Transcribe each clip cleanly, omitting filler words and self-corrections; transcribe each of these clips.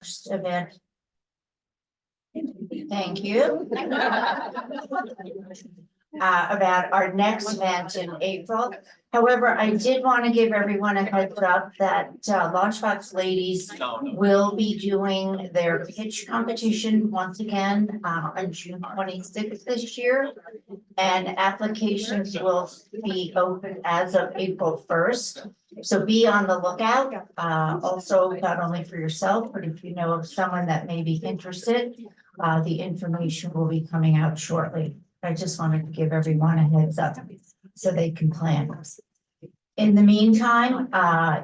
event. Thank you. About our next event in April. However, I did want to give everyone a heads up that LaunchBox ladies will be doing their pitch competition once again on June 26th this year. And applications will be open as of April 1st. So be on the lookout, also not only for yourself, but if you know of someone that may be interested, the information will be coming out shortly. I just wanted to give everyone a heads up so they can plan. In the meantime,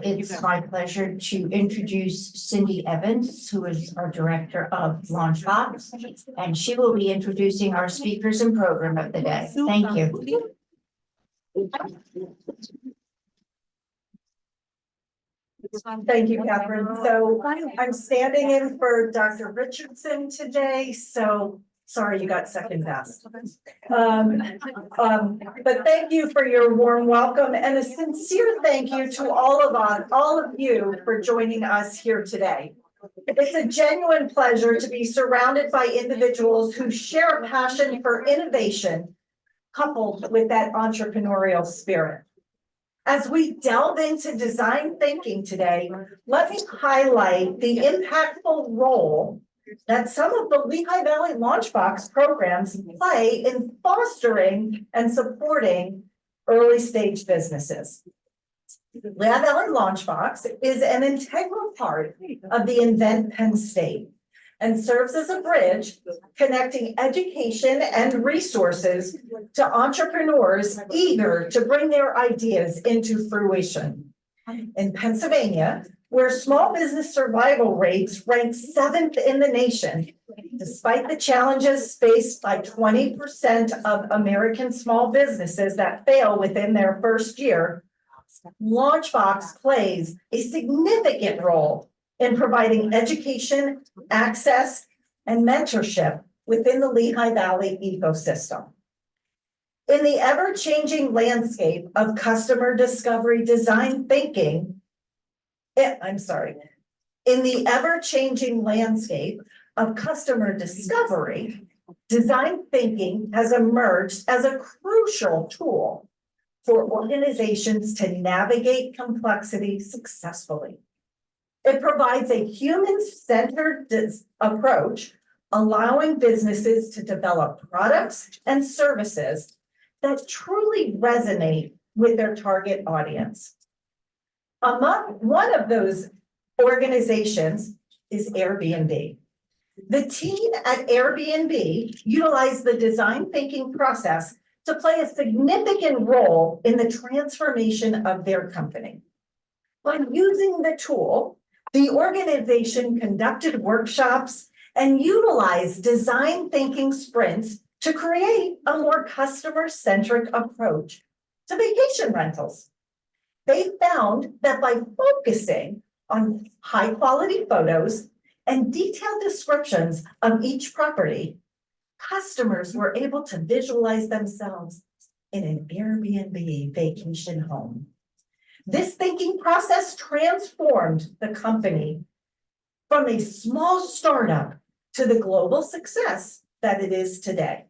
it's my pleasure to introduce Cindy Evans, who is our director of LaunchBox, and she will be introducing our speakers and program of the day. Thank you. Thank you, Catherine. So I'm standing in for Dr. Richardson today, so sorry you got second best. But thank you for your warm welcome and a sincere thank you to all of you for joining us here today. It's a genuine pleasure to be surrounded by individuals who share a passion for innovation coupled with that entrepreneurial spirit. As we delve into design thinking today, let me highlight the impactful role that some of the Lehigh Valley LaunchBox programs play in fostering and supporting early stage businesses. Lehigh Valley LaunchBox is an integral part of the Invent Penn State and serves as a bridge connecting education and resources to entrepreneurs eager to bring their ideas into fruition. In Pennsylvania, where small business survival rates rank 7th in the nation, despite the challenges faced by 20% of American small businesses that fail within their first year, LaunchBox plays a significant role in providing education, access, and mentorship within the Lehigh Valley ecosystem. In the ever-changing landscape of customer discovery design thinking, in the ever-changing landscape of customer discovery, design thinking has emerged as a crucial tool for organizations to navigate complexity successfully. It provides a human-centered approach, allowing businesses to develop products and services that truly resonate with their target audience. One of those organizations is Airbnb. The team at Airbnb utilized the design thinking process to play a significant role in the transformation of their company. By using the tool, the organization conducted workshops and utilized design thinking sprints to create a more customer-centric approach to vacation rentals. They found that by focusing on high-quality photos and detailed descriptions of each property, customers were able to visualize themselves in an Airbnb vacation home. This thinking process transformed the company from a small startup to the global success that it is today.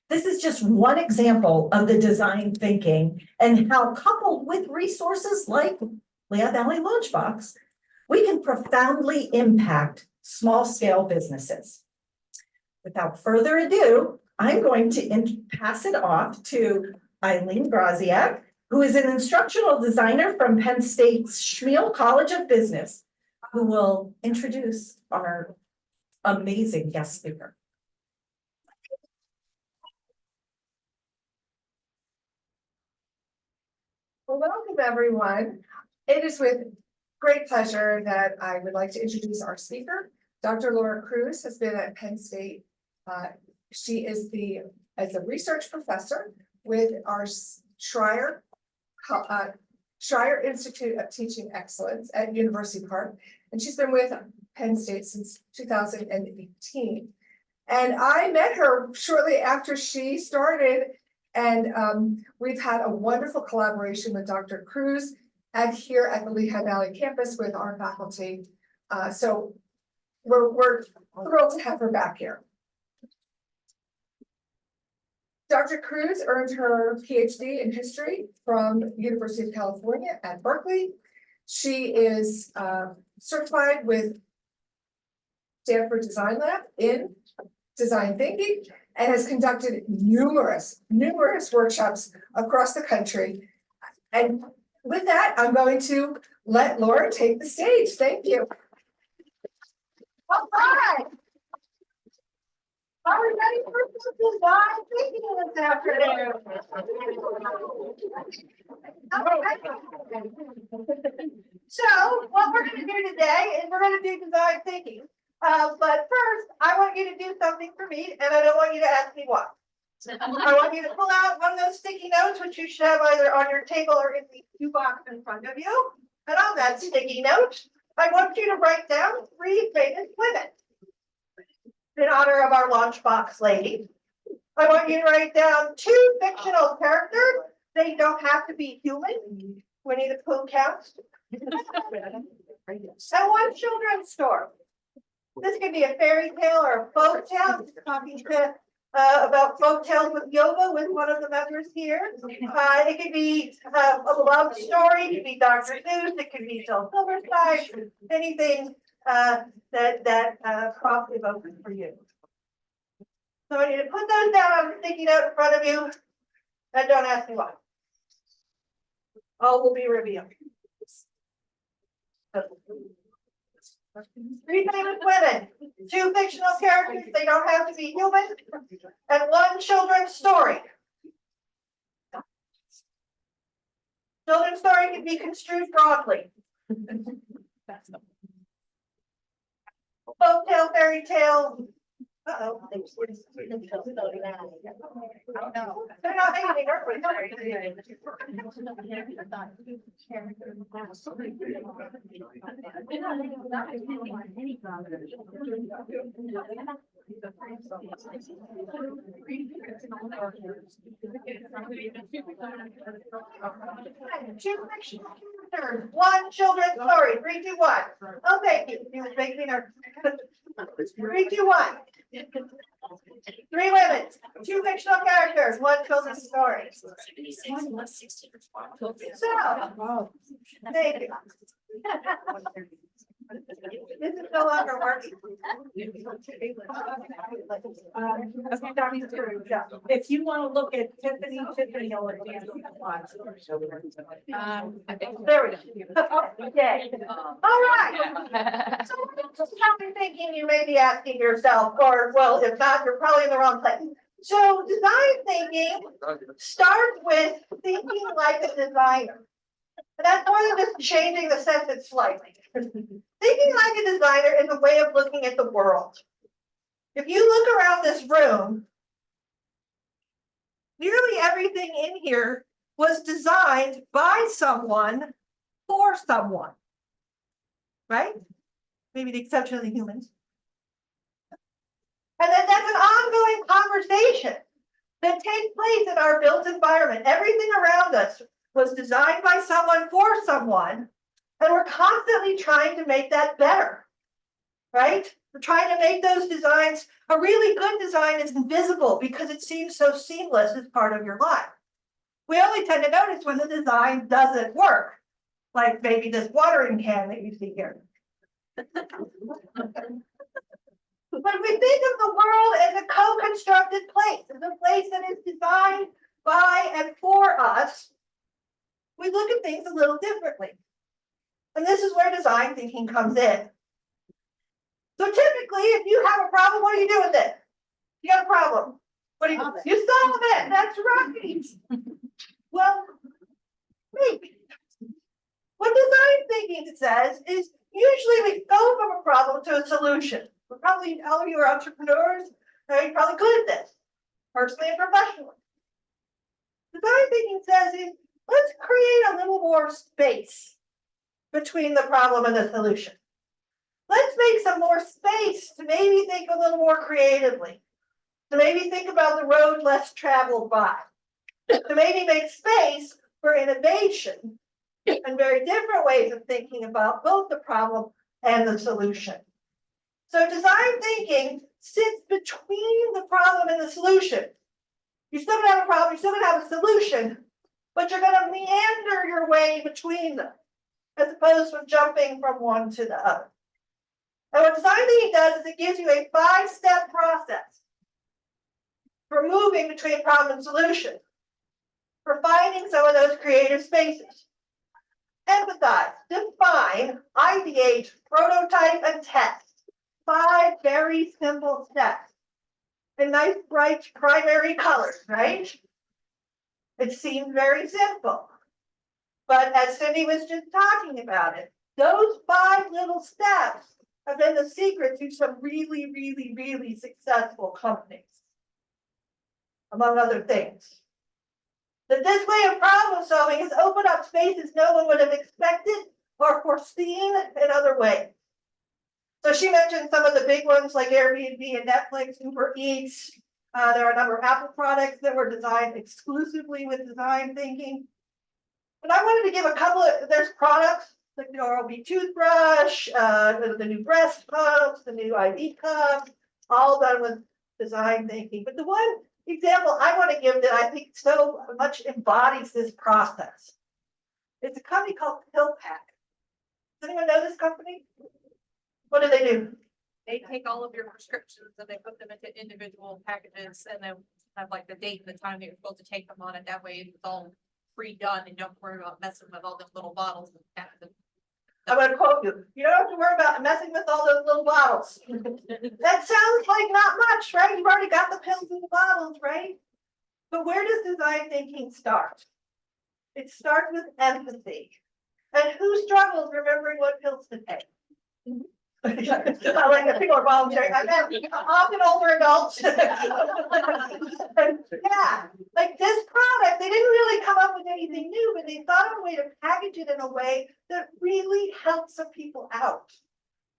This is just one example of the design thinking and how, coupled with resources like Lehigh Valley LaunchBox, we can profoundly impact small-scale businesses. Without further ado, I'm going to pass it off to Eileen Graziak, who is an instructional designer from Penn State's Schmiel College of Business, who will introduce our amazing guest speaker. Well, welcome everyone. It is with great pleasure that I would like to introduce our speaker. Dr. Laura Cruz has been at Penn State. She is as a research professor with our Schreier Institute of Teaching Excellence at University Park, and she's been with Penn State since 2018. And I met her shortly after she started, and we've had a wonderful collaboration with Dr. Cruz and here at the Lehigh Valley campus with our faculty. So we're thrilled to have her back here. Dr. Cruz earned her PhD in history from the University of California at Berkeley. She is certified with Stanford Design Lab in design thinking and has conducted numerous workshops across the country. And with that, I'm going to let Laura take the stage. Thank you. All right. Are we ready for some design thinking this afternoon? Okay. So what we're going to do today is we're going to do design thinking. But first, I want you to do something for me, and I don't want you to ask me what. I want you to pull out one of those sticky notes, which you should have either on your table or in the shoebox in front of you. And on that sticky note, I want you to write down 3 famous women in honor of our LaunchBox lady. I want you to write down 2 fictional characters. They don't have to be human. Winnie the Pooh counts. And 1 children's story. This could be a fairy tale or a folk tale. Talking about folk tales with yoga with one of the members here. It could be a love story. It could be Dr. Seuss. It could be Phil Silverstein. Anything that prompt is open for you. So I need to put those down on a sticky note in front of you, and don't ask me why. All will be revealed. 3 famous women, 2 fictional characters, they don't have to be human, and 1 children's story. Children's story can be construed broadly. Folktale, fairy tale. Uh-oh. No, they're not making Two fictional characters, 1 children's story. 3, 2, 1. Okay, you was making me nervous. 3, 2, 1. 3 women, 2 fictional characters, 1 children's story. So, thank you. This is no longer working. If you want to look at Tiffany will advance the slides. There we go. Okay. All right. So design thinking you may be asking yourself, or well, if not, you're probably in the wrong place. So design thinking starts with thinking like a designer. And that's more than just changing the sentence slightly. Thinking like a designer is a way of looking at the world. If you look around this room, nearly everything in here was designed by someone for someone. Right? Maybe the exception of the humans. And then that's an ongoing conversation that takes place in our built environment. Everything around us was designed by someone for someone, and we're constantly trying to make that better, right? We're trying to make those designs, a really good design is invisible because it seems so seamless as part of your life. We only tend to notice when the design doesn't work, like maybe this watering can that you see here. But we think of the world as a co-constructed place, as a place that is designed by and for us. We look at things a little differently. And this is where design thinking comes in. So typically, if you have a problem, what do you do with it? You got a problem. What do you do? You solve it. That's right. Well, maybe. What design thinking says is usually we go from a problem to a solution. We're probably, all of you are entrepreneurs, you're probably good at this, personally and professionally. Design thinking says is let's create a little more space between the problem and the solution. Let's make some more space to maybe think a little more creatively, to maybe think about the road less traveled by, to maybe make space for innovation and very different ways of thinking about both the problem and the solution. So design thinking sits between the problem and the solution. You're still gonna have a problem, you're still gonna have a solution, but you're gonna meander your way between them, as opposed to jumping from one to the other. And what design thinking does is it gives you a 5-step process for moving between problem and solution, for finding some of those creative spaces. Empathize, define, ideate, prototype, and test. 5 very simple steps. In nice, bright, primary colors, right? It seems very simple. But as Cindy was just talking about it, those 5 little steps have been the secret to some really, really, really successful companies, among other things. That this way of problem solving has opened up spaces no one would have expected or foreseen in other ways. So she mentioned some of the big ones like Airbnb and Netflix, Uber Eats. There are a number of Apple products that were designed exclusively with design thinking. But I wanted to give a couple of, there's products like the Oral-B toothbrush, the new breast pumps, the new IV cups, all done with design thinking. But the one example I want to give that I think so much embodies this process, it's a company called PillPack. Does anyone know this company? What do? They take all of your prescriptions and they put them into individual packages and then have like the date and the time that you're supposed to take them on it. That way it's all pre-done and don't worry about messing with all those little bottles and packages. I'm going to quote you. You don't have to worry about messing with all those little bottles. That sounds like not much, right? You've already got the pills in the bottles, right? But where does design thinking start? It starts with empathy. And who struggles remembering what pills to take? Like the people are volunteering. I meant often older adults. Yeah, like this product, they didn't really come up with anything new, but they thought of a way to package it in a way that really helped some people out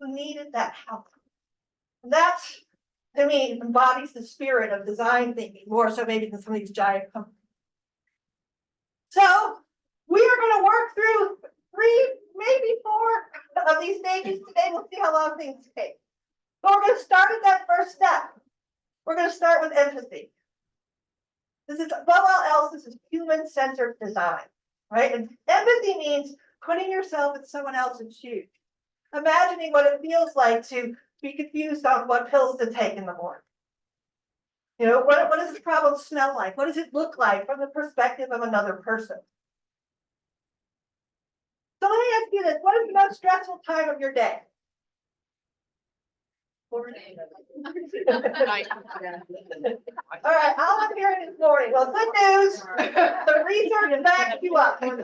who needed that help. And that's, to me, embodies the spirit of design thinking, more so maybe than some of these giant companies. So we are going to work through 3, maybe 4 of these stages today. We'll see how long things take. But we're going to start at that first step. We're going to start with empathy. This is, above all else, this is human-centered design, right? And empathy means putting yourself in someone else's shoes. Imagining what it feels like to be confused on what pills to take in the morning. You know, what does this problem smell like? What does it look like from the perspective of another person? So let me ask you this, what is the most stressful time of your day? All right, I'll have here this morning. Well, good news, the research backs you up. 40%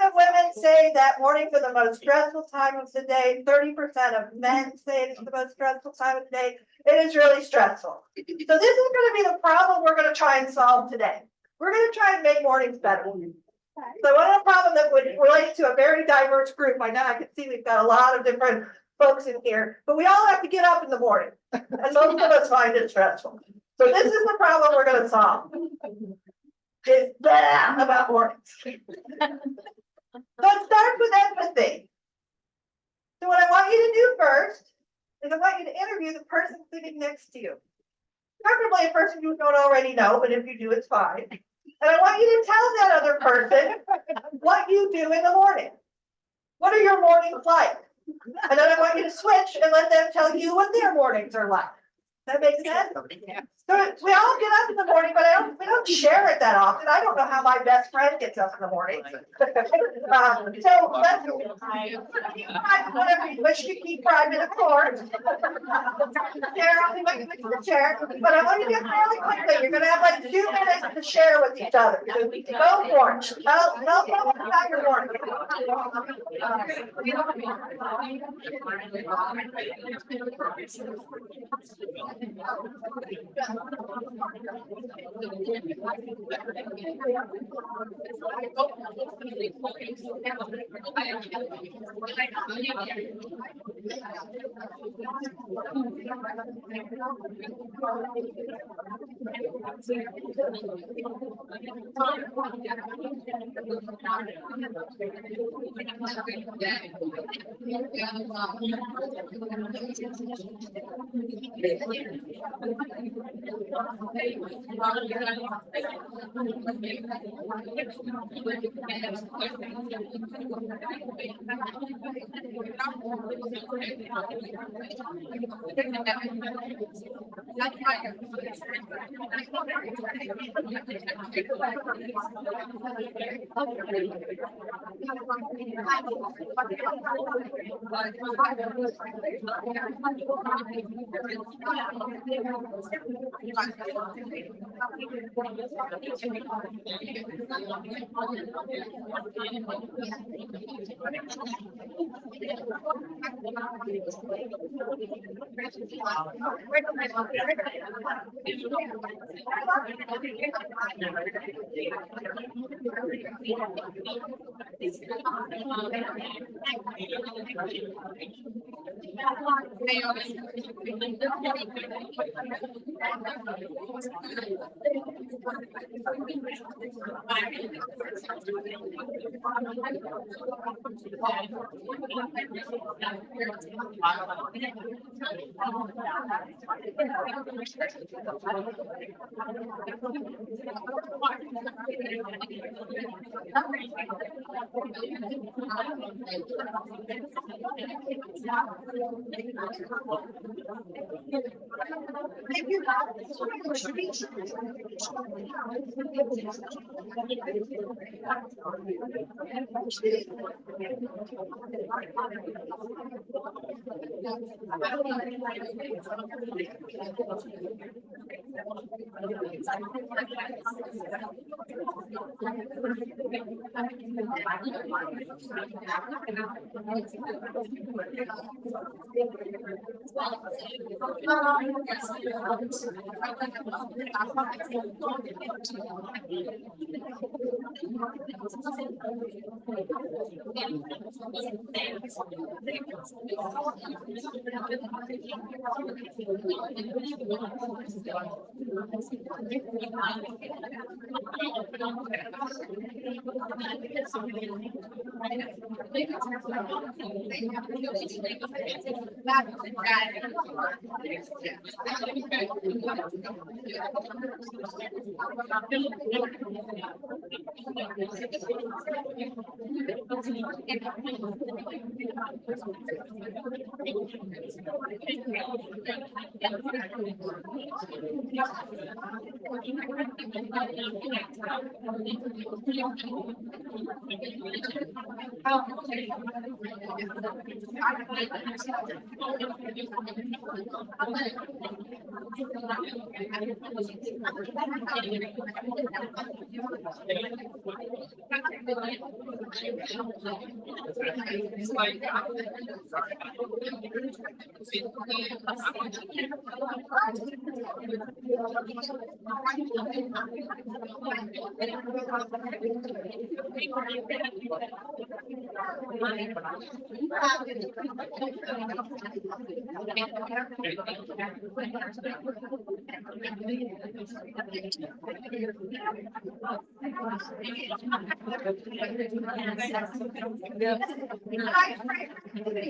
of women say that mornings are the most stressful time of the day. 30% of men say it's the most stressful time of the day. It is really stressful. So this is going to be the problem we're going to try and solve today. We're going to try and make mornings better. So one of the problems that would relate to a very diverse group, I know I can see we've got a lot of different folks in here, but we all have to get up in the morning, and most of us find it stressful. So this is the problem we're going to solve. It's about mornings. So it starts with empathy. So what I want you to do first is I want you to interview the person sitting next to you. Preferably a person you don't already know, but if you do, it's fine. And I want you to tell that other person what you do in the morning. What are your mornings like? And then I want you to switch and let them tell you what their mornings are like. Does that make sense? So we all get up in the morning, but we don't share it that often. I don't know how my best friend gets up in the morning. So let's whatever you wish to keep private, of course. Share, but I want you to get really quickly. You're going to have like 2 minutes to share with each other. Go for it. Tell about your morning.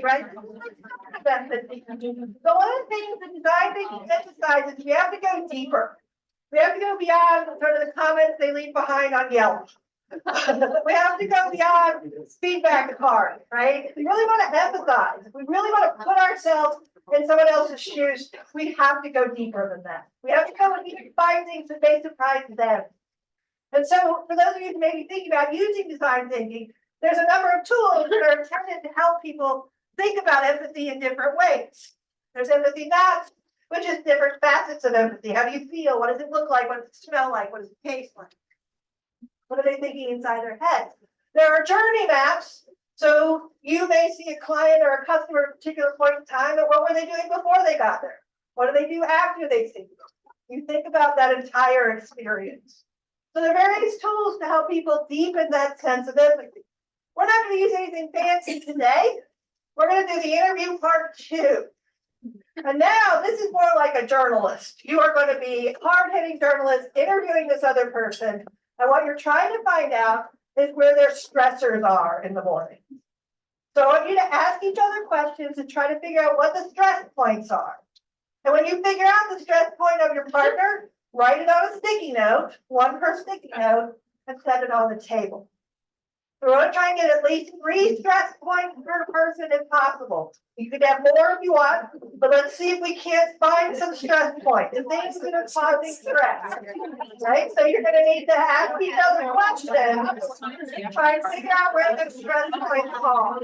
Right? So one of the things that design thinking emphasizes is we have to go deeper. We have to go beyond sort of the comments they leave behind on Yelp. We have to go beyond feedback card, right? We really want to emphasize, if we really want to put ourselves in someone else's shoes, we have to go deeper than that. We have to go and even find things that may surprise them. And so for those of you who may be thinking about using design thinking, there's a number of tools that are intended to help people think about empathy in different ways. There's empathy maps, which is different facets of empathy. How do you feel? What does it look like? What does it smell like? What does it taste like? What are they thinking inside their heads? There are journey maps. So you may see a client or a customer at a particular point in time, and what were they doing before they got there? What do they do after they see you? You think about that entire experience. So there are various tools to help people deepen that sense of empathy. We're not going to use anything fancy today. We're going to do the interview part 2. And now this is more like a journalist. You are going to be hard-hitting journalist interviewing this other person. And what you're trying to find out is where their stressors are in the morning. So I want you to ask each other questions and try to figure out what the stress points are. And when you figure out the stress point of your partner, write it on a sticky note, one per sticky note, and set it on the table. So we're going to try and get at least 3 stress points per person if possible. You could have more if you want, but let's see if we can't find some stress points, the things that are causing stress. Right? So you're going to need to ask each other questions, try and figure out where the stress points fall.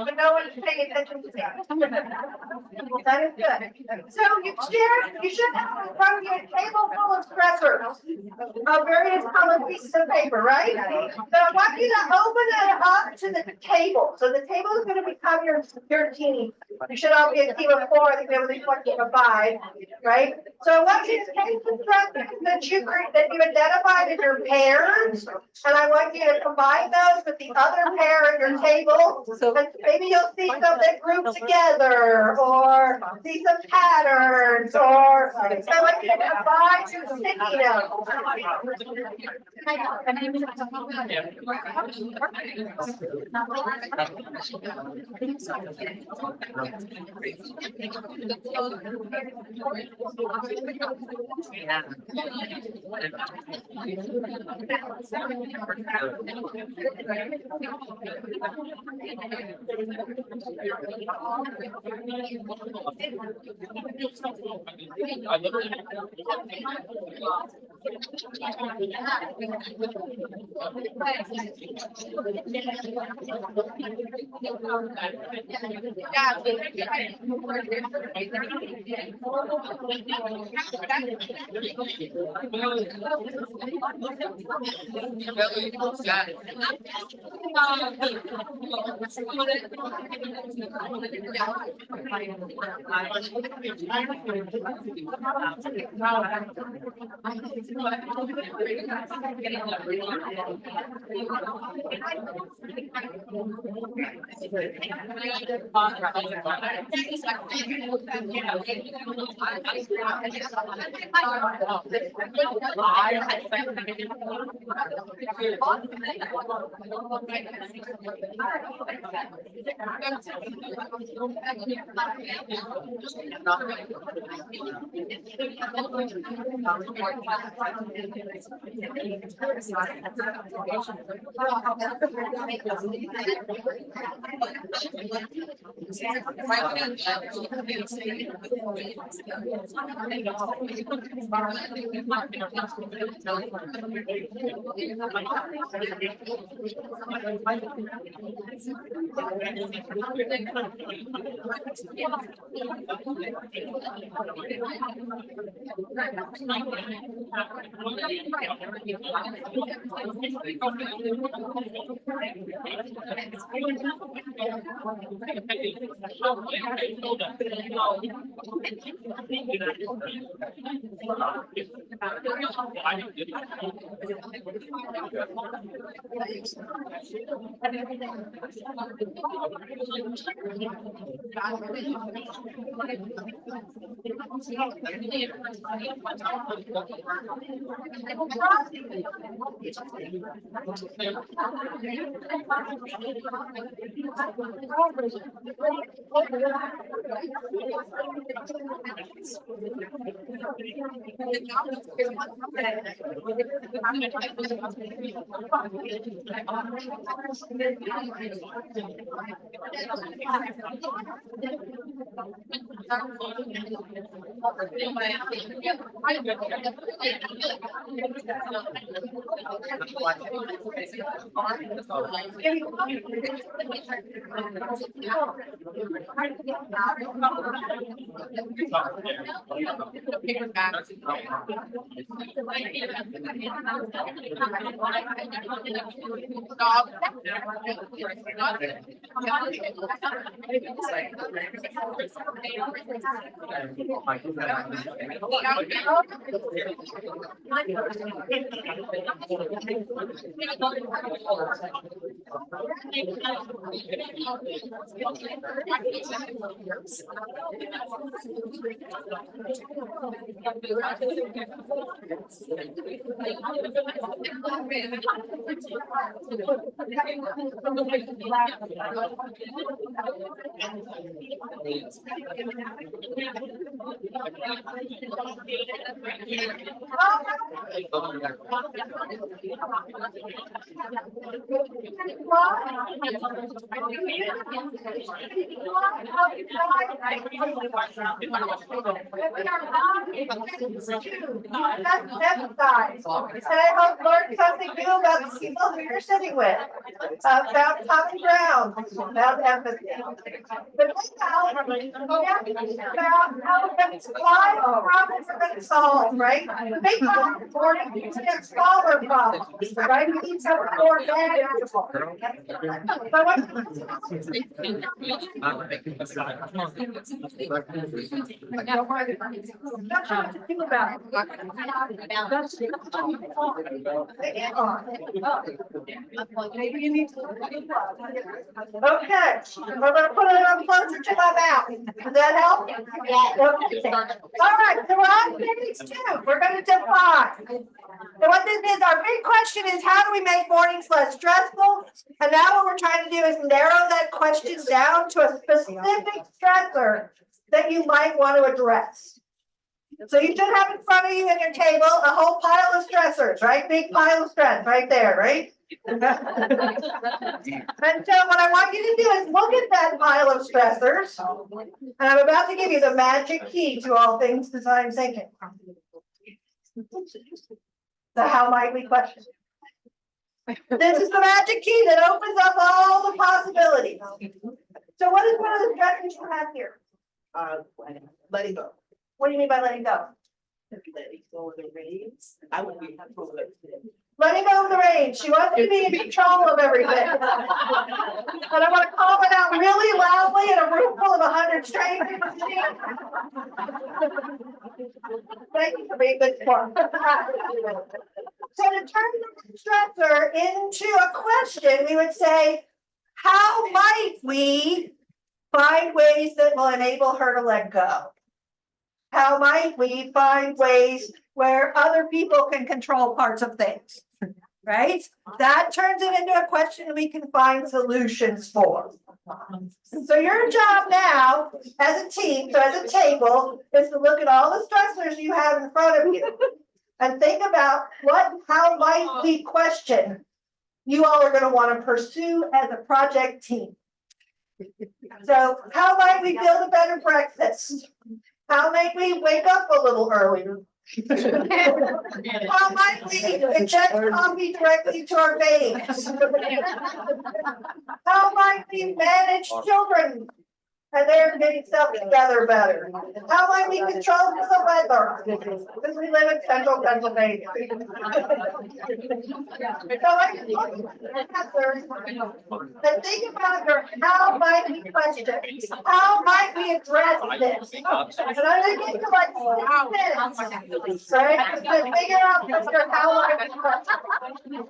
But no one's paying attention to that. That is good. So you should have in front of you a table full of stressors of various colored pieces of paper, right? So I want you to open it up to the table. So the table is going to become your team. You should all be a team of 4. I think there was a team of 5, right? So I want you to take the stressors that you identified as your pairs, and I want you to combine those with the other pair at your table. So And maybe you'll see some that group together, or see some patterns, or so like you combine your sticky notes. And I hope learn something new about the people who you're sitting with, about common ground, about empathy. But about how we're going to solve problems we're going to solve, right? Big problems, important, we need to solve our problems, right? We need some more manageable. But what- Not sure what to think about. Maybe you need to. Okay, we're gonna put it on closer to my mouth. Does that help? Okay. All right, so we're on phase 2. We're gonna define. So what this is, our big question is, how do we make mornings less stressful? And now what we're trying to do is narrow that question down to a specific stressor that you might want to address. So you should have in front of you at your table a whole pile of stressors, right? Big pile of stress right there, right? And so what I want you to do is look at that pile of stressors. And I'm about to give you the magic key to all things design thinking. the how might we question. This is the magic key that opens up all the possibilities. So what is one of the strategies you have here? Letting go. What do you mean by letting go? Letting go of the reins. I would be comfortable with it. Letting go of the reins. She wants to be in control of everything. But I want to call it out really loudly in a room full of 100 strangers. Thank you for being good sport. So to turn the stressor into a question, we would say, how might we find ways that will enable her to let go? How might we find ways where other people can control parts of things? Right? That turns it into a question we can find solutions for. So your job now, as a team, so as a table, is to look at all the stressors you have in front of you and think about how might we question you all are going to want to pursue as a project team. So how might we build a better breakfast? How might we wake up a little earlier? How might we inject coffee directly to our veins? How might we manage children and they're getting stuff together better? How might we control the weather? Because we live in central Pennsylvania. So I can look and think about how might we question? How might we address this? And I'm gonna give you like 6 minutes, right? To figure out how might we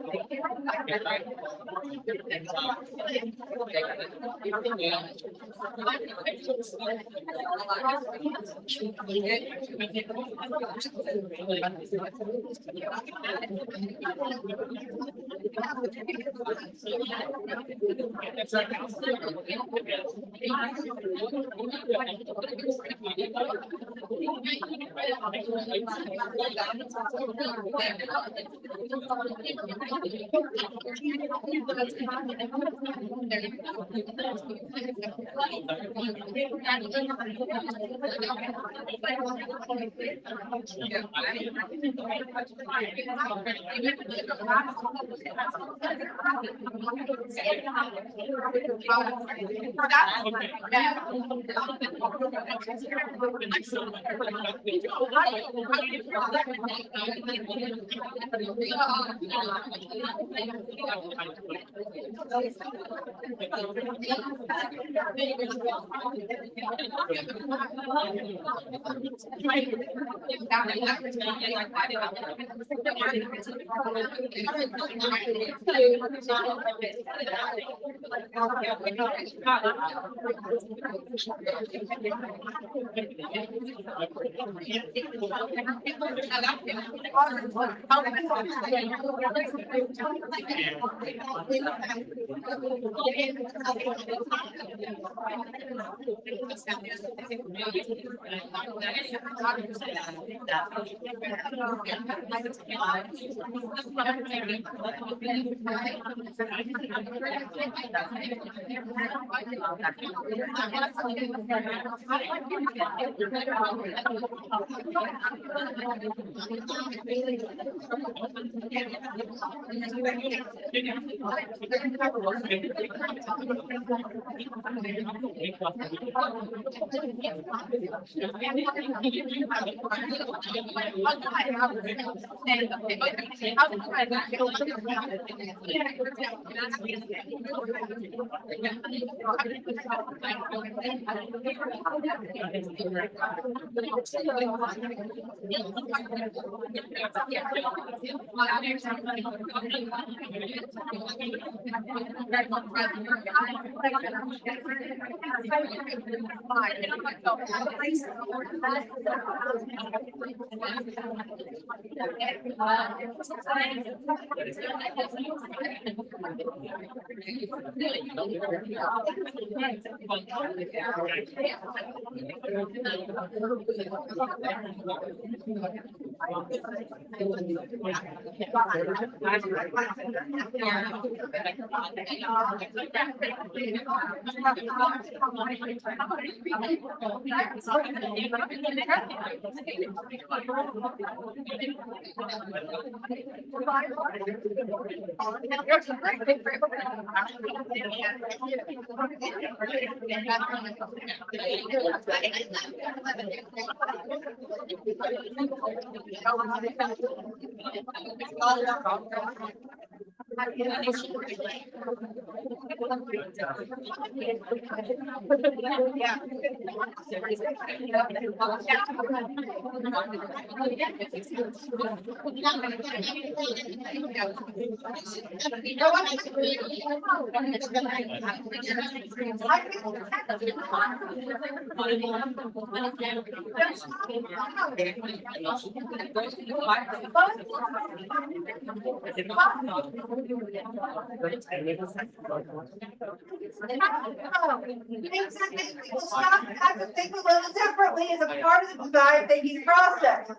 Things that make people stop and have to think a little differently is a part of the design thinking process.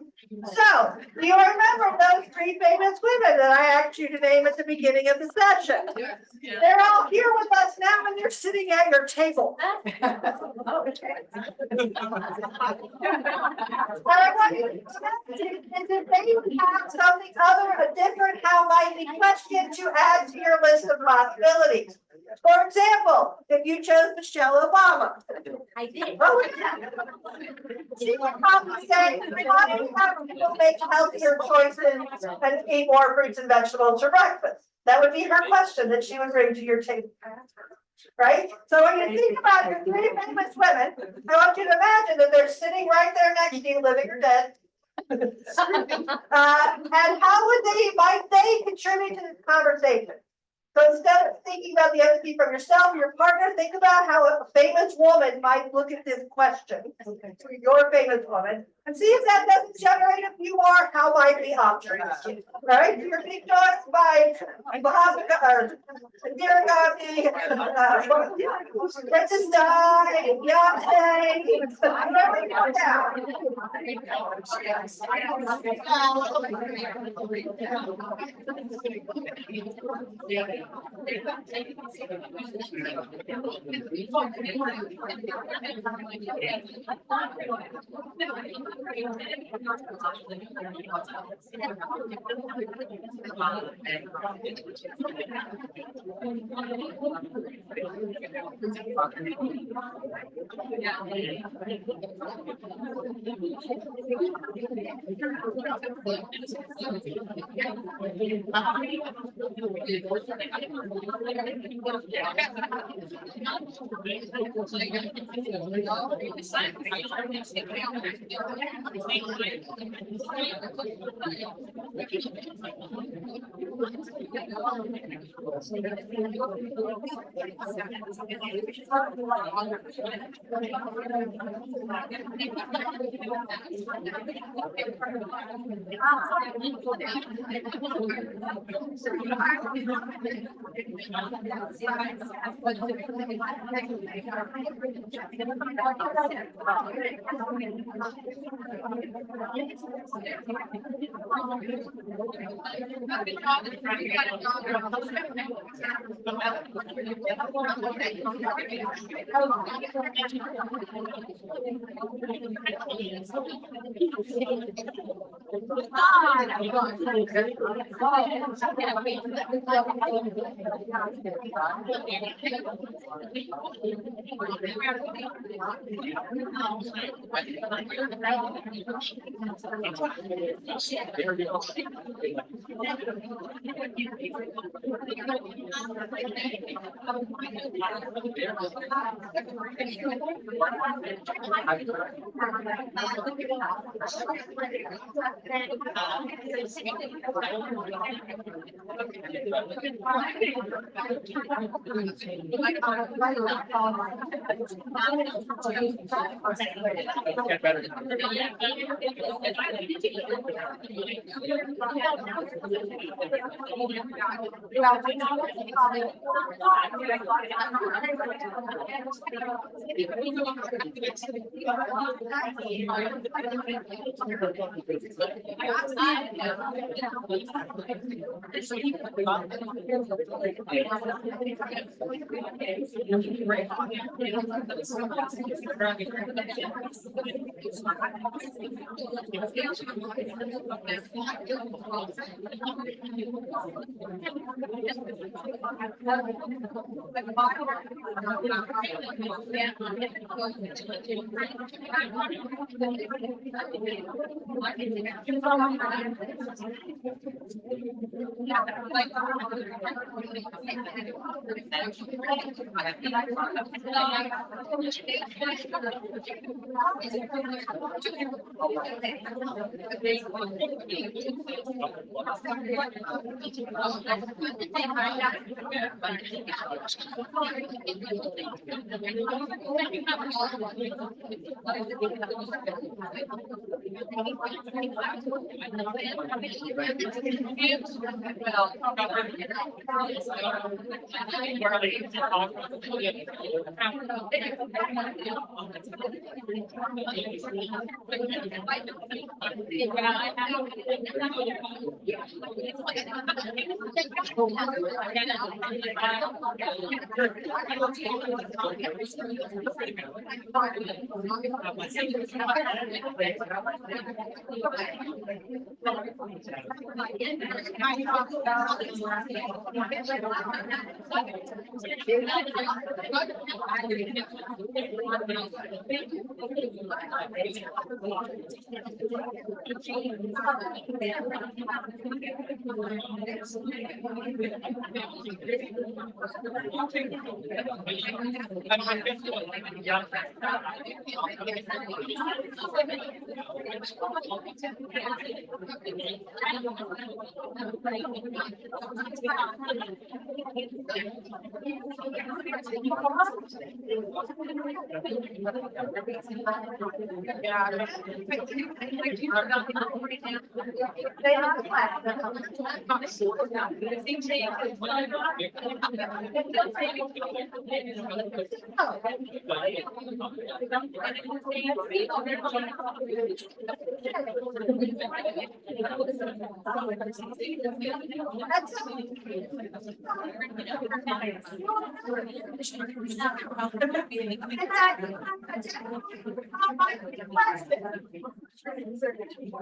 So, do you remember those three famous women that I asked you to name at the beginning of the session? They're all here with us now and they're sitting at your table. But I want you to imagine is if they have something other, a different, how might be question to add to your list of possibilities. For example, if you chose Michelle Obama. I did. Oh, yeah. She would probably say, why do we have people make healthier choices and eat more fruits and vegetables for breakfast? That would be her question that she would bring to your table. Right? So when you think about your three famous women, I want you to imagine that they're sitting right there next to you, living or dead. And how might they contribute to this conversation? So instead of thinking about the empathy from yourself, your partner, think about how a famous woman might look at this question, your famous woman, and see if that doesn't generate a few more how might be options. Right? Your big choice by Dear Gandhi, Princess Di, Beyonce,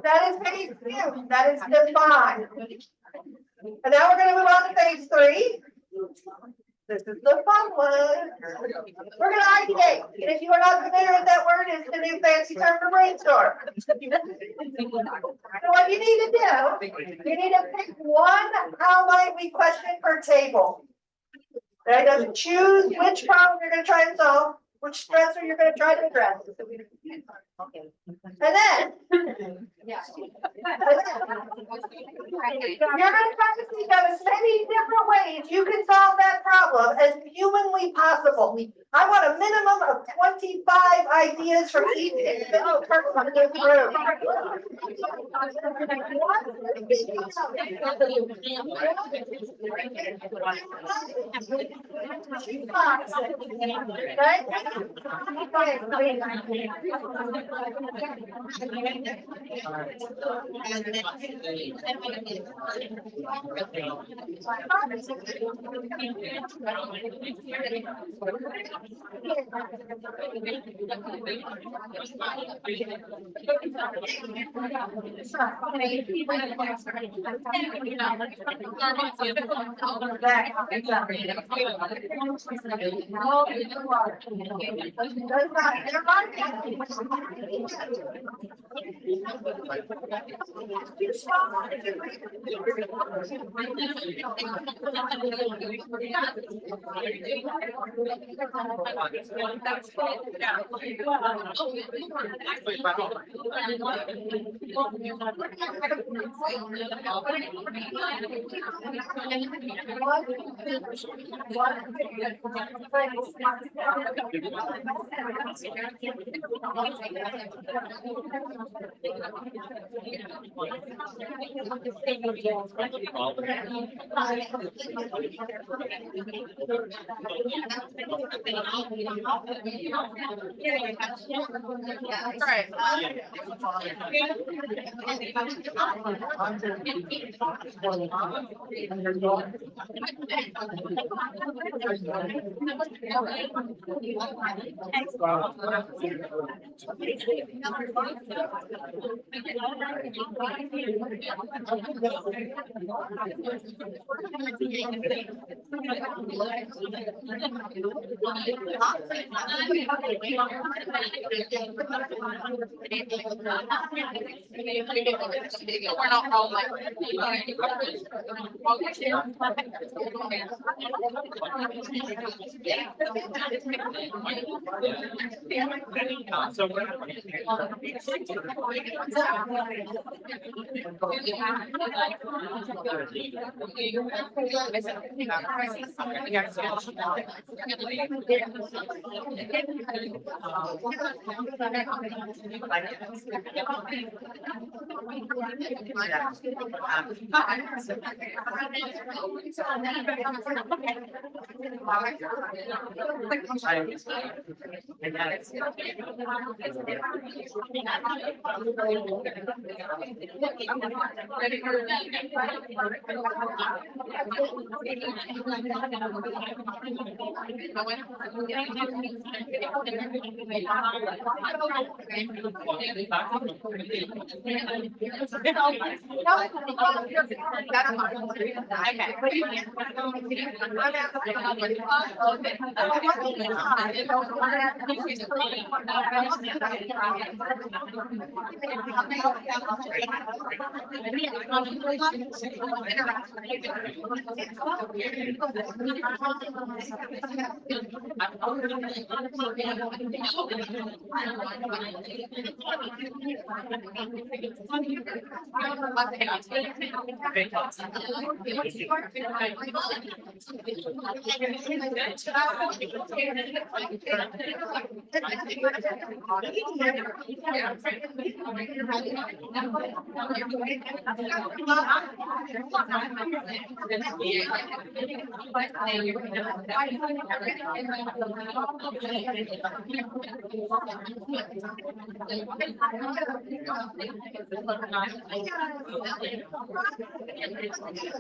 That is phase two, that is defined. And now we're gonna move on to phase three. This is the fun one. We're gonna ideate. And if you are not familiar with that word, it's the new fancy term for brainstorm. So what you need to do, you need to pick one, how might we question per table. That doesn't choose which problem you're gonna try and solve, which stressor you're gonna try to address. And then you're gonna try to think of as many different ways you can solve that problem as humanly possible. I want a minimum of 25 ideas from each individual person in this room. We're not all like.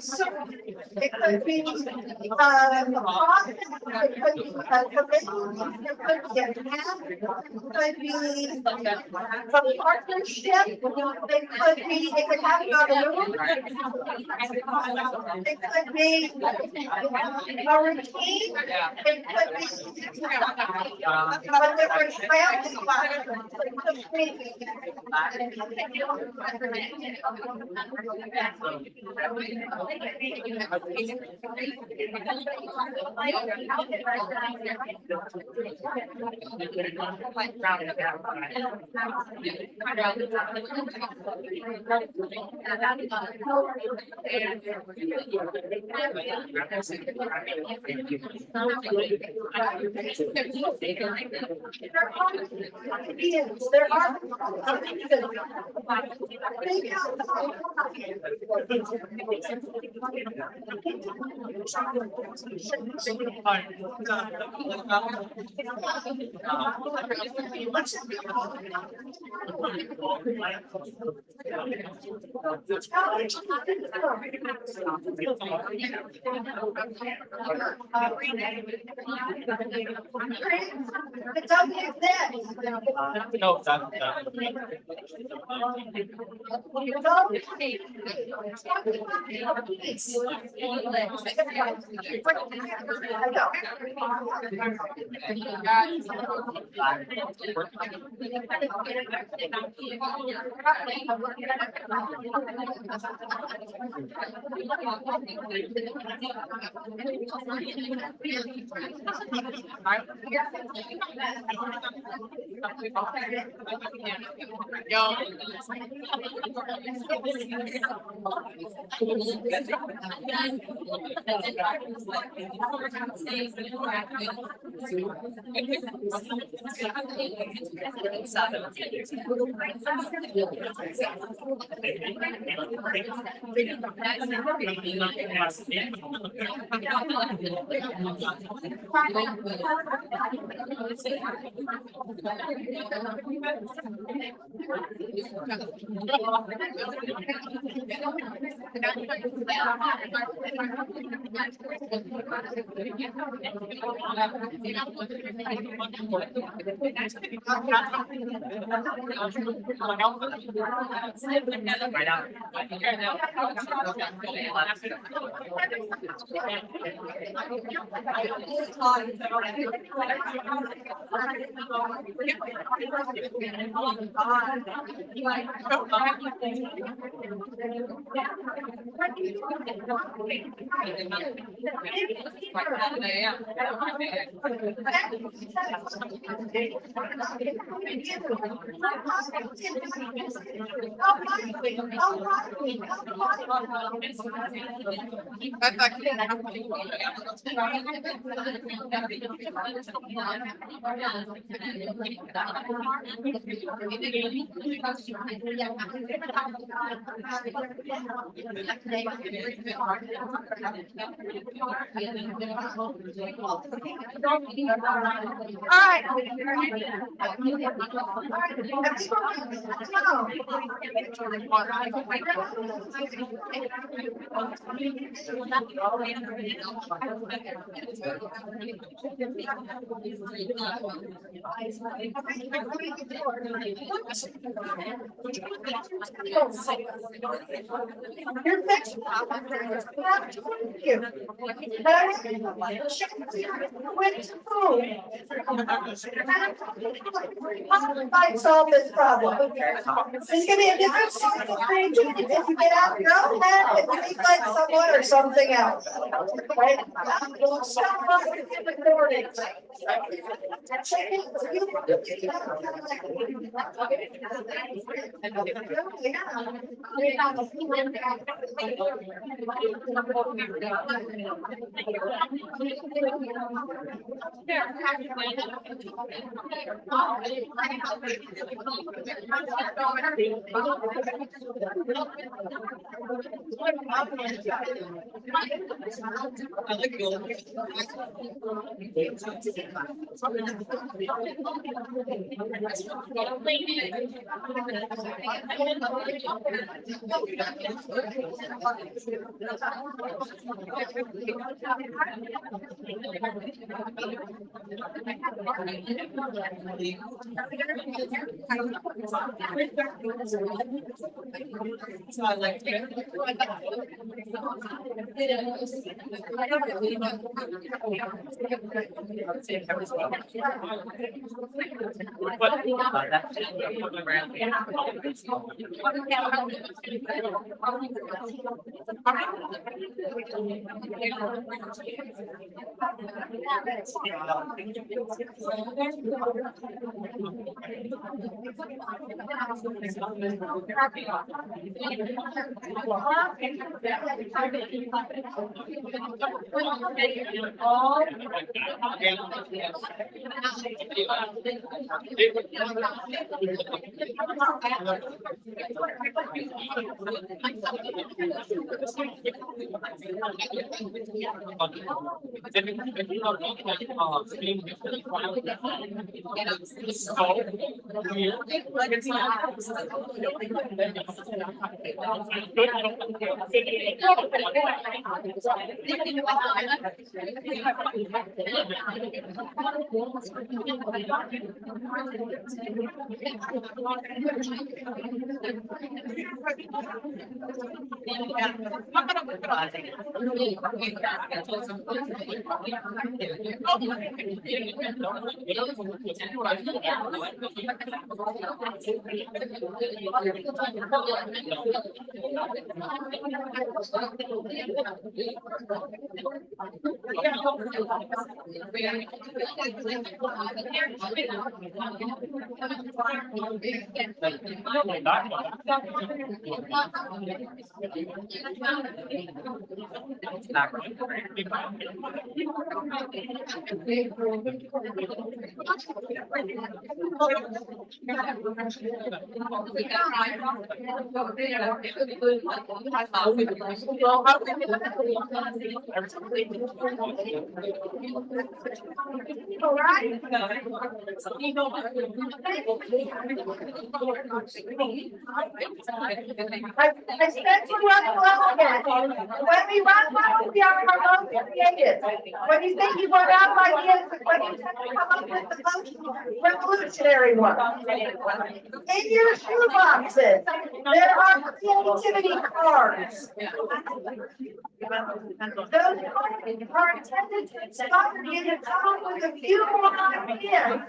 So it could be, process, it could be a committee, it could be a task, it could be a partnership, it could be, it could have another room. It could be a routine, it could be a different family. There are. It doesn't exist. No, You're fixing. Might solve this problem. It's gonna be a different situation if you get out, go ahead and be like someone or something else. Right? Don't stop us in the morning. All right. I spent to run well again. When we run well, we are our most creative. When you think you run out of ideas, when you come up with the most revolutionary one. In your shoe boxes, there are creativity cards. Those cards are intended to inspire you to come up with a few more ideas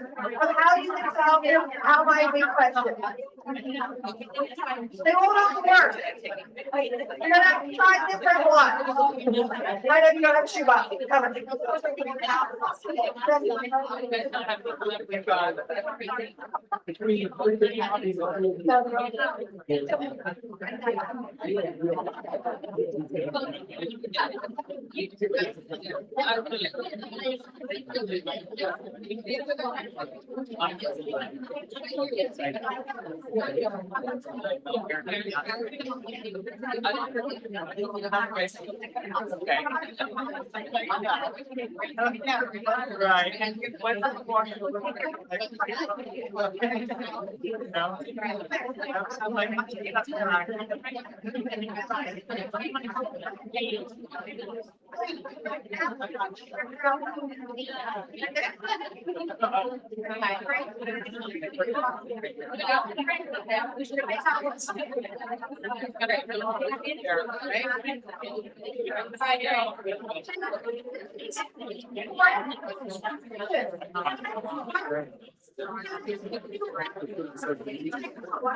of how you can solve your how might we question. They won't all work. You're gonna have to try different ones. I know you don't have shoe boxes. Come on.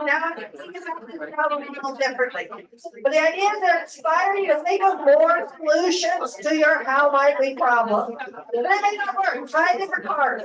Now I'm thinking about this problem a little differently. But the idea is to inspire you to think of more solutions to your how might we problem. But it may not work. Try a different card.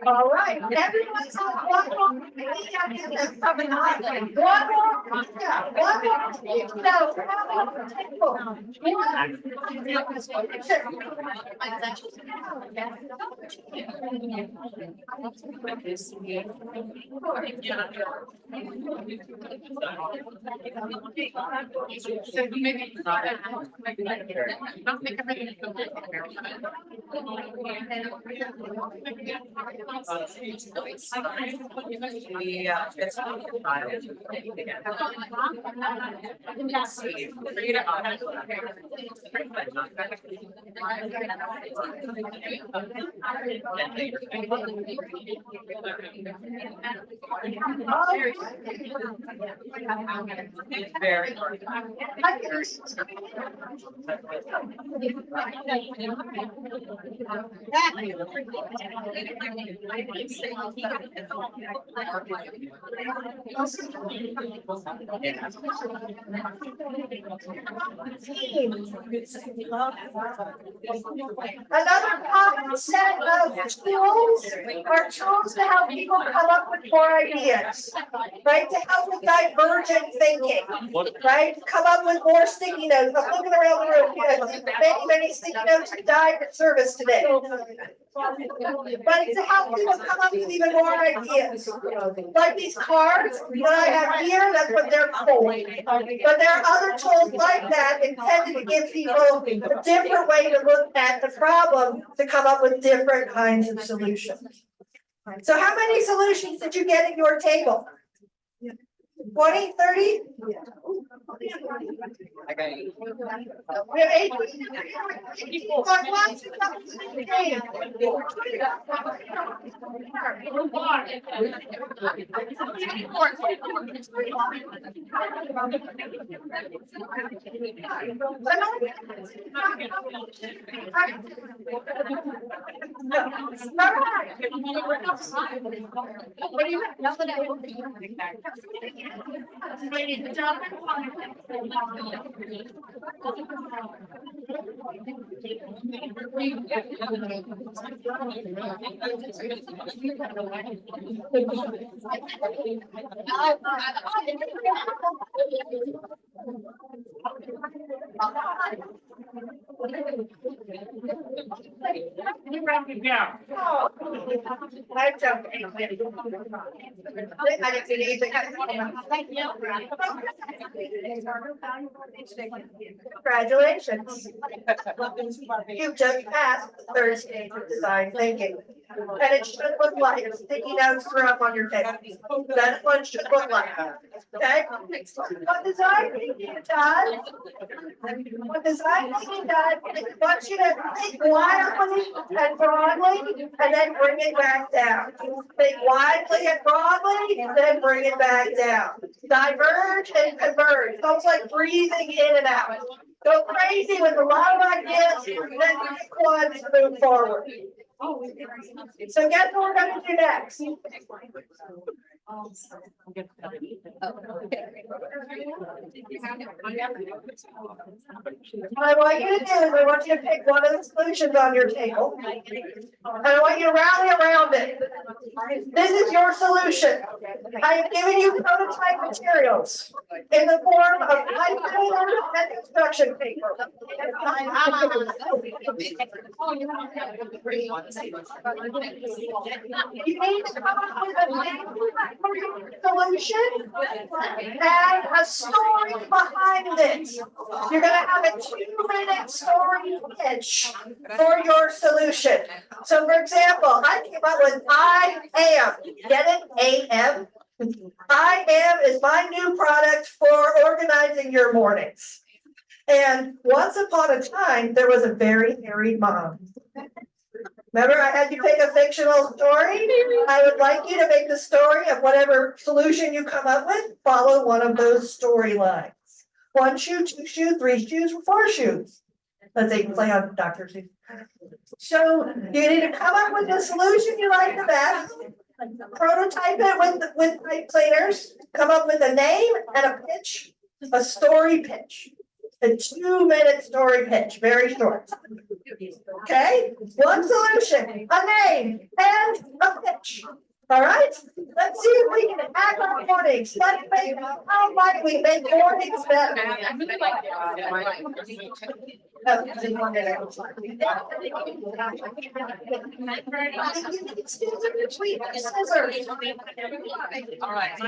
All right, everyone's on one more. Coming up. One more, yeah, one more. So, another common set of tools are tools to help people come up with more ideas, right? To help with divergent thinking, right? Come up with more sticky notes. I'm looking around the room, many sticky notes have died in service today. But to help people come up with even more ideas. Like these cards that I have here, that's what they're called. But there are other tools like that intended to give people a different way to look at the problem to come up with different kinds of solutions. So how many solutions did you get at your table? 20, 30? We have 8. You round it down. I'm joking. I didn't see anything. Congratulations. You just passed the third stage of design thinking. And it should look like sticky notes thrown up on your table. That's what it should look like. Okay? What design thinking does, it wants you to think widely and broadly, and then bring it back down. Think widely and broadly, and then bring it back down. Diverge and converge. It's almost like breathing in and out. Go crazy with a lot of ideas, then pick one to move forward. So guess what we're gonna do next? What I want you to do is I want you to pick one of the solutions on your table. And I want you to rally around it. This is your solution. I have given you prototype materials in the form of pipe cleaners and construction paper. You need to come up with a name for your solution and a story behind it. You're gonna have a 2-minute story pitch for your solution. So for example, I came up with I am, get it, AM? I am is my new product for organizing your mornings. And once upon a time, there was a very married mom. Remember, I had you pick a fictional story? I would like you to make the story of whatever solution you come up with, follow one of those storylines. 1 shoe, 2 shoe, 3 shoes, 4 shoes. Let's say play on Dr. Seuss. So you need to come up with the solution you like the best, prototype it with pipe cleaners, come up with a name and a pitch, a story pitch. A 2-minute story pitch, very short. Okay, one solution, a name, and a pitch. All right, let's see if we can hack our mornings. Let's make, how might we make mornings better? All right.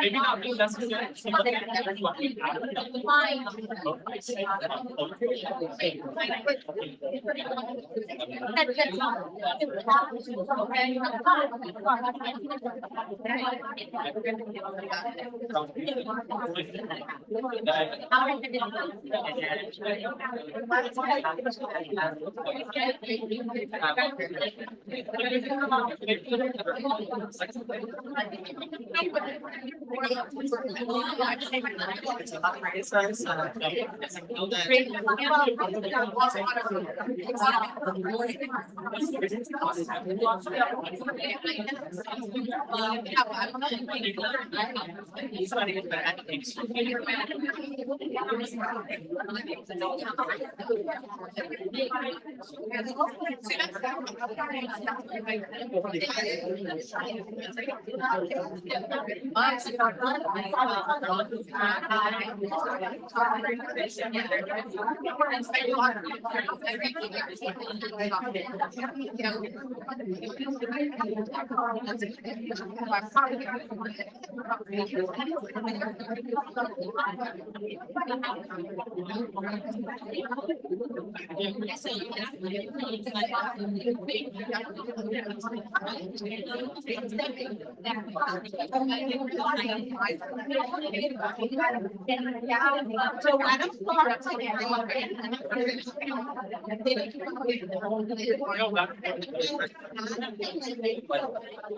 Maybe not me, that's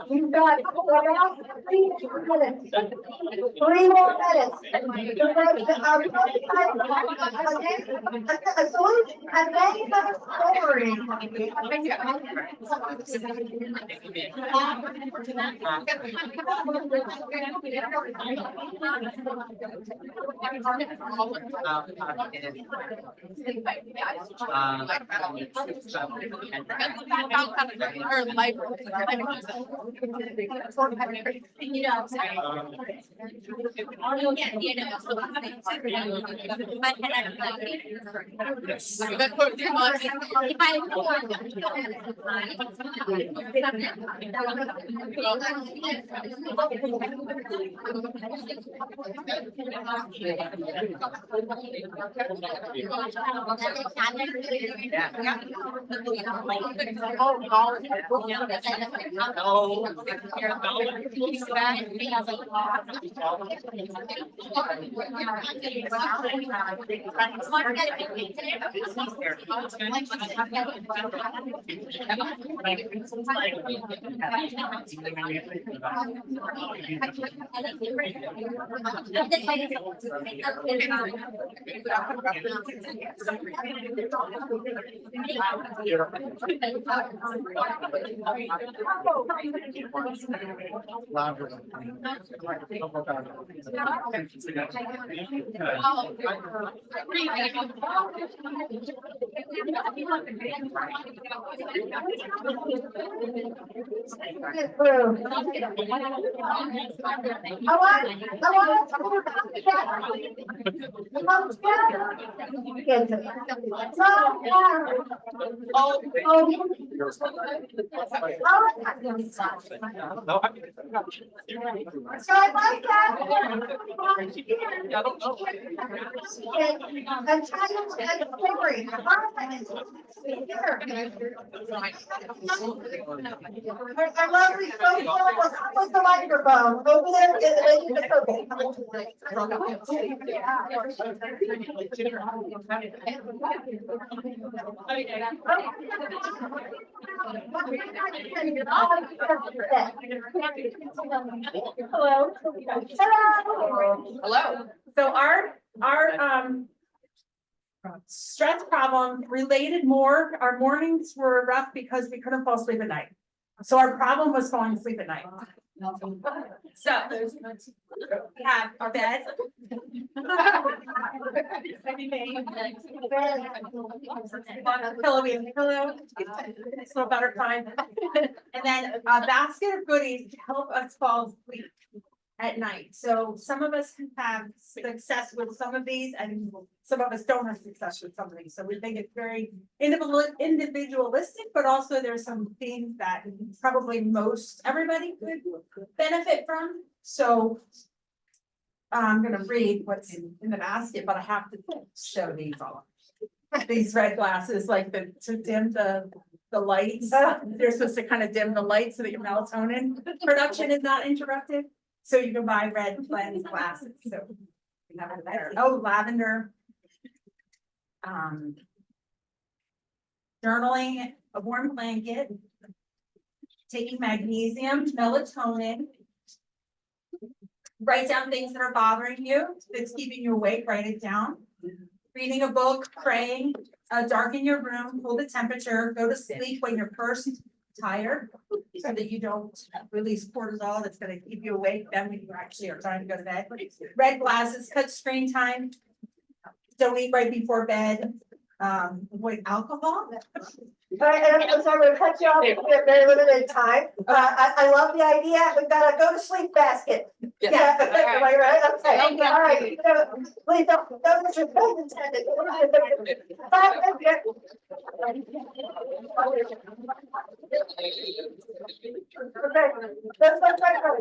You've got around 3 minutes. 3 more minutes. And then you have a story. So I like that. And titles and story. I love these folks. With the microphone over there in the circle. Hello. Hello. So our stress problem related more, our mornings were rough because we couldn't fall asleep at night. So our problem was falling asleep at night. So we have our bed. Pillow, we have a pillow, it's a little butterfly. And then a basket of goodies to help us fall asleep at night. So some of us have success with some of these and some of us don't have success with some of these. So we think it's very individualistic, but also there's some things that probably most everybody could benefit from. So I'm gonna read what's in the basket, but I have to show these all. These red glasses, like to dim the lights. They're supposed to kind of dim the lights so that your melatonin production is not interrupted. So you can buy red lens glasses, so. We have it there. Oh, lavender. Journaling, a warm blanket. Taking magnesium, melatonin. Write down things that are bothering you, that's keeping you awake, write it down. Reading a book, praying, darken your room, hold the temperature, go to sleep when you're first tired. So that you don't release cortisol that's gonna keep you awake then when you actually are trying to go to bed. Red glasses, cut screen time. Don't eat right before bed. Avoid alcohol. All right, and I'm sorry, we'll cut you off, we have very limited time. I love the idea, we've got a go to sleep basket. Yeah, am I right? Okay, all right, please don't miss your phone intended. Okay, let's try it.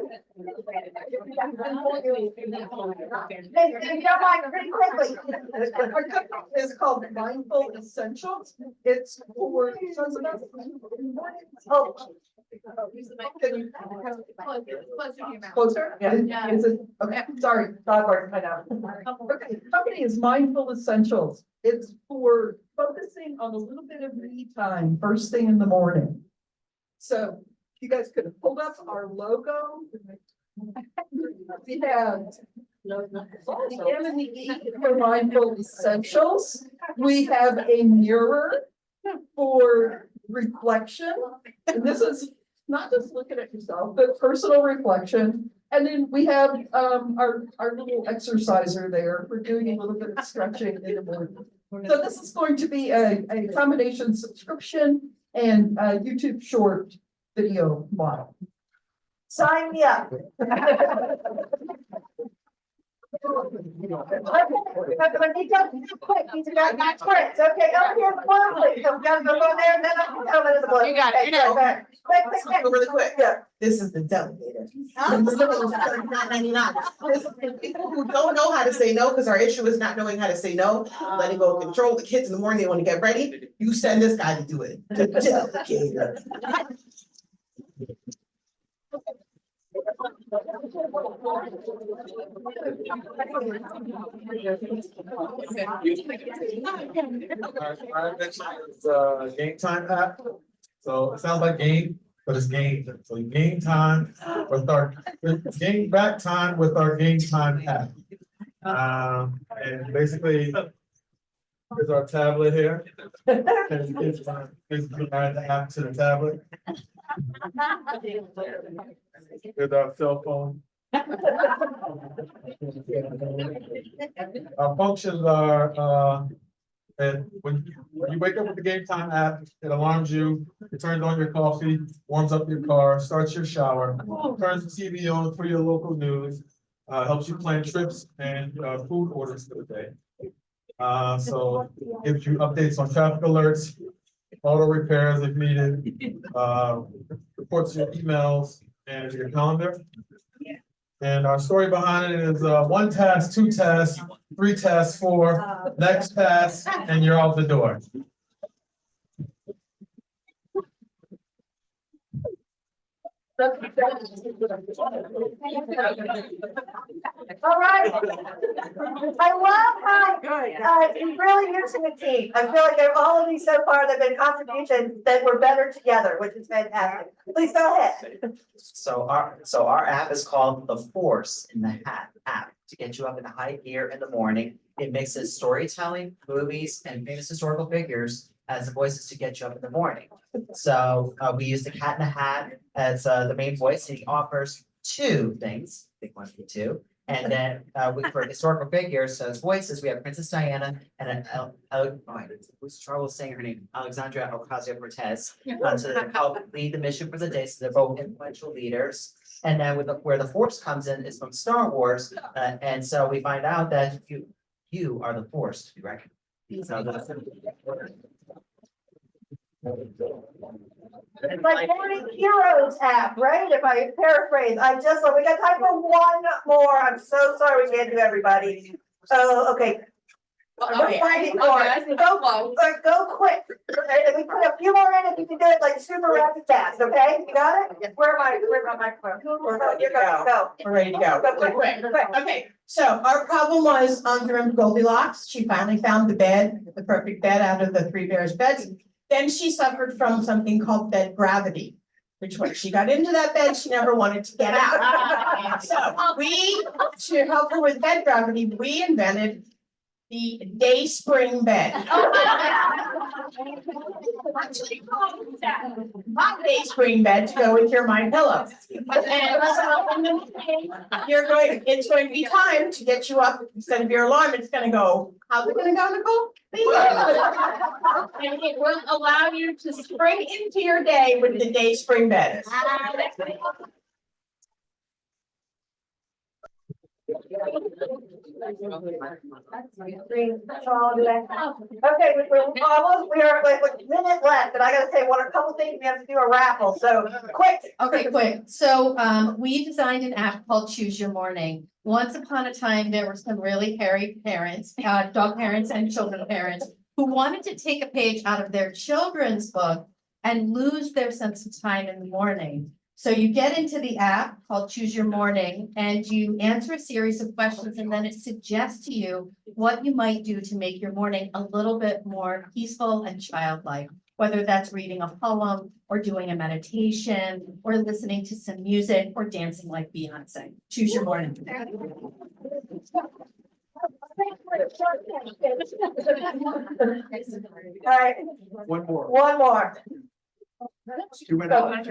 Hey, if you don't mind, pretty quickly. Our company is called Mindful Essentials. It's for. Oh. Can you- Closer. Closer? Yeah. Is it, okay, sorry, dog bark, I know. Okay, the company is Mindful Essentials. It's for focusing on a little bit of me time first thing in the morning. So you guys could hold up our logo. We have the M and the E for Mindful Essentials. We have a mirror for reflection. And this is not just looking at yourself, but personal reflection. And then we have our little exerciser there for doing a little bit of stretching in the morning. So this is going to be a combination subscription and a YouTube short video model. Sign me up. But he does it quick, he's got that quick, okay, up here, quickly, so we gotta go there, and then I'll come into the book. You got it, you know. Quick, Really quick. Yeah. This is the delegator. People who don't know how to say no, because our issue is not knowing how to say no, letting go of control. The kids in the morning, they want to get ready, you send this guy to do it. The delegator. Our next is game time app. So it sounds like game, but it's game. So game time with our game back time with our game time app. And basically, here's our tablet here. And it's basically add the app to the tablet. With our cell phone. Our functions are, and when you wake up with the Game Time app, it alarms you, it turns on your coffee, warms up your car, starts your shower, turns the TV on for your local news, helps you plan trips and food orders for the day. So gives you updates on traffic alerts, auto repairs if needed, reports your emails and your calendar. And our story behind it is 1 task, 2 tasks, 3 tasks, 4, next task, and you're out the door. All right. I love how, you're really using the team. I feel like all of these so far, there've been contributions that were better together, which is fantastic. Please go ahead. So our app is called the Force in the Hat app to get you up in high gear in the morning. It mixes storytelling, movies, and famous historical figures as the voices to get you up in the morning. So we use the Cat in the Hat as the main voice, and he offers two things. I think one of the two. And then for historical figures, so as voices, we have Princess Diana and who's trouble saying her name, Alexandria Ocasio-Cortez, to help lead the mission for the day. So they're both influential leaders. And then where the Force comes in is from Star Wars, and so we find out that you are the Force to be reckoned. So that's It's like Morning Heroes app, right? If I paraphrase, we got time for one more. I'm so sorry we can't do everybody. Oh, okay. We're fighting for it. Go quick. Okay, and we put a few more in if you can do it like super rapid fast, okay? You got it? Where's my microphone? We're ready to go. Go. We're ready to go. Go quick, Quick. quick. Okay, so our problem was, during Goldilocks, she finally found the bed, the perfect bed out of the three bears beds. Then she suffered from something called bed gravity, which when she got into that bed, she never wanted to get out. So to help her with bed gravity, we invented the day spring bed. Hot day spring bed to go with your My Pillow. It's going to be time to get you up. Instead of your alarm, it's gonna go, how's it gonna go, Nicole? And it will allow you to spring into your day with the day spring bed. Okay, we are like a minute left, and I gotta say, a couple things, we have to do a raffle, so quick. Okay, quick. So we designed an app called Choose Your Morning. Once upon a time, there were some really hairy parents, dog parents and children parents, who wanted to take a page out of their children's book and lose their sense of time in the morning. So you get into the app called Choose Your Morning and you answer a series of questions, and then it suggests to you what you might do to make your morning a little bit more peaceful and childlike, whether that's reading a poem or doing a meditation or listening to some music or dancing like Beyonce. Choose your morning. All right, One more. one more. Two went out. All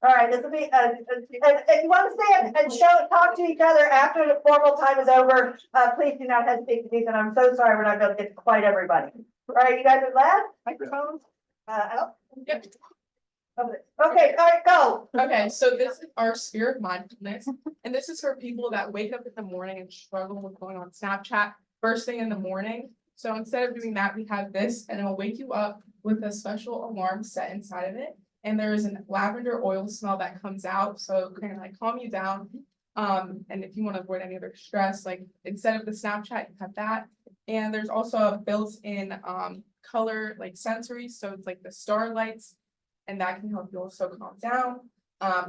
right, this will be, and if you want to stay and talk to each other after the formal time is over, please do not hesitate to do that. I'm so sorry we're not going to get to quite everybody. All right, you guys are left? Microphones? Yep. Okay, all right, go. Okay, so this is our sphere of mindfulness, and this is for people that wake up in the morning and struggle with going on Snapchat first thing in the morning. So instead of doing that, we have this, and it will wake you up with a special alarm set inside of it. And there is a lavender oil smell that comes out, so it can like calm you down. And if you want to avoid any other stress, like instead of the Snapchat, you have that. And there's also a built-in color like sensory, so it's like the starlights, and that can help you also calm down.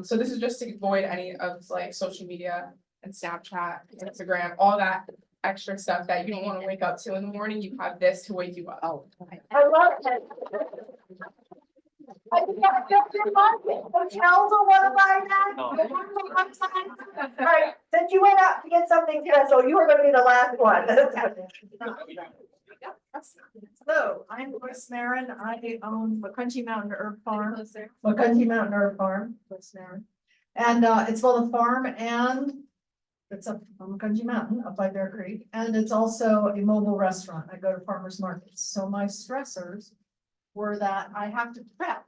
So this is just to avoid any of like social media and Snapchat, Instagram, all that extra stuff that you don't want to wake up to in the morning. You have this to wake you up. I love it. I think I just in market. Hotels will want to buy that. All right, since you went out to get something special, you were going to be the last one. So I'm Joyce Marin. I own McCrunchy Mountain Herb Farm. McCunty Mountain Herb Farm. Joyce Marin. And it's both a farm and it's up on McCunty Mountain up by Bear Creek. And it's also a mobile restaurant. I go to farmers markets. So my stressors were that I have to prep.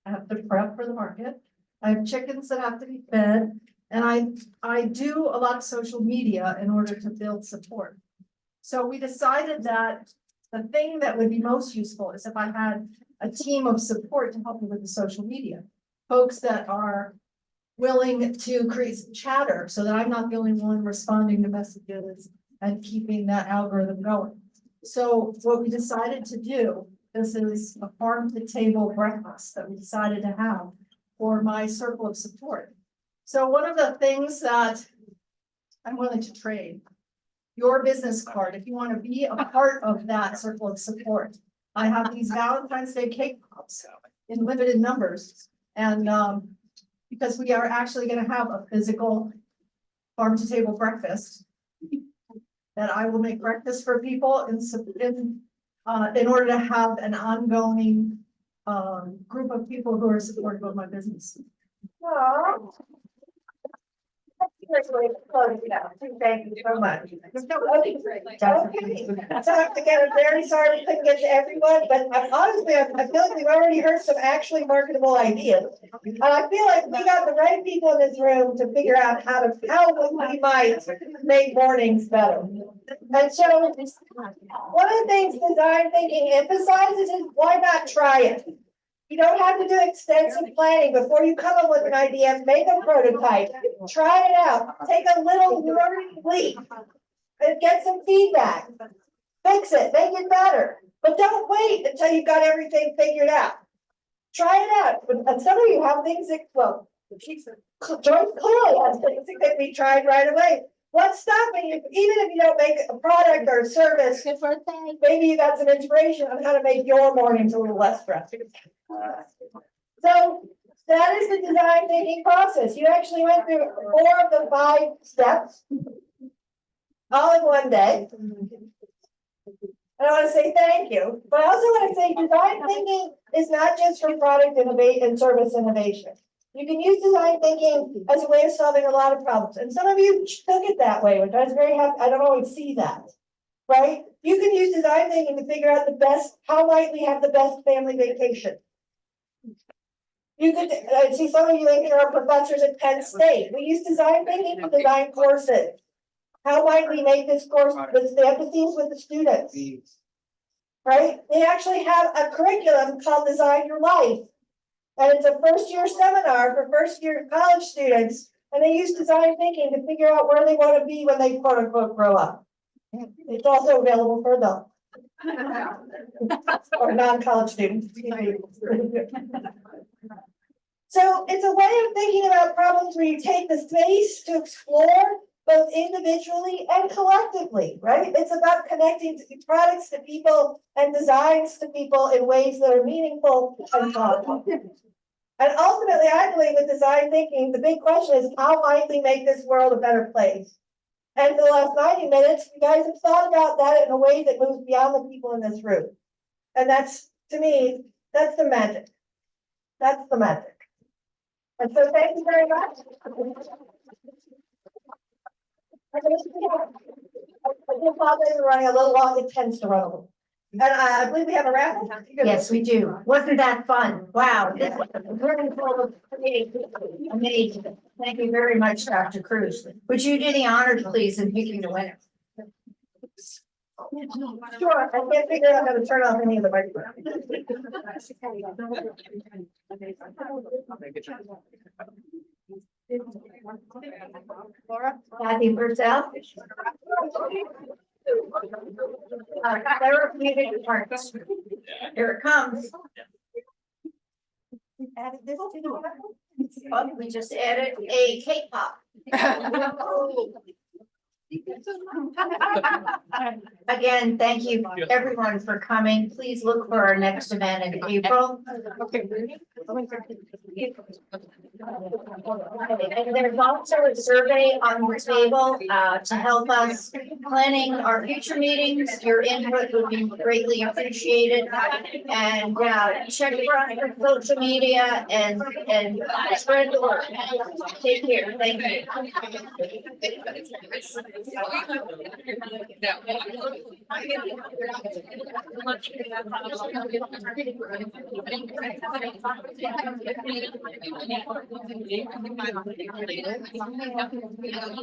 I have to prep for the market. I have chickens that have to be fed. And I do a lot of social media in order to build support. So we decided that the thing that would be most useful is if I had a team of support to help me with the social media. Folks that are willing to create some chatter so that I'm not the only one responding to messages and keeping that algorithm going. So what we decided to do, this is a farm to table breakfast that we decided to have. for my circle of support. So one of the things that I'm willing to trade, your business card, if you want to be a part of that circle of support. I have these Valentine's Day cake pops in limited numbers. And because we are actually going to have a physical farm to table breakfast, that I will make breakfast for people in order to have an ongoing group of people who are supportive of my business. Aw. Thank you so much. Okay, so again, I'm very sorry we couldn't get to everyone, but honestly, I feel like we've already heard some actually marketable ideas. And I feel like we got the right people in this room to figure out how we might make mornings better. And so, one of the things design thinking emphasizes is why not try it? You don't have to do extensive planning before you come up with an idea, make a prototype, try it out, take a little learning leap. And get some feedback, fix it, make it better, but don't wait until you've got everything figured out. Try it out, and some of you have things that, well, Joyce clearly has things that can be tried right away. What's stopping you, even if you don't make a product or a service, maybe you got some inspiration on how to make your mornings a little less stressful. So that is the design thinking process. You actually went through 4 of the 5 steps all in one day. I want to say thank you, but I also want to say design thinking is not just for product innovation and service innovation. You can use design thinking as a way of solving a lot of problems. And some of you took it that way, which I was very happy. I don't always see that, right? You can use design thinking to figure out the best, how might we have the best family vacation? You could see some of you in here are professors at Penn State. We use design thinking to design courses. How might we make this course, the empathies with the students? Right? They actually have a curriculum called Design Your Life. And it's a first-year seminar for first-year college students. And they use design thinking to figure out where they want to be when they quote unquote grow up. It's also available for adults. Or non-college students. So it's a way of thinking about problems where you take the space to explore both individually and collectively, right? It's about connecting products to people and designs to people in ways that are meaningful and thoughtful. And ultimately, I believe with design thinking, the big question is how might we make this world a better place? And for the last 90 minutes, you guys have thought about that in a way that moves beyond the people in this room. And that's, to me, that's the magic. That's the magic. And so thank you very much. I just running a little long, it tends to run a little. And I believe we have a raffle. Yes, we do. Wasn't that fun? Wow. Amazing. Thank you very much, Dr. Cruz. Would you do the honors, please, in picking the winner? Sure, I can't figure out how to turn off any of the microphones. Laura, Kathy Purcell. Therapeutic parts. Here it comes. Added this to the raffle? Oh, we just added a cake pop. Again, thank you everyone for coming. Please look for our next event in April. And there's also a survey on the table to help us planning our future meetings. Your input would be greatly appreciated. And check for social media and spread the word. Take care. Thank you.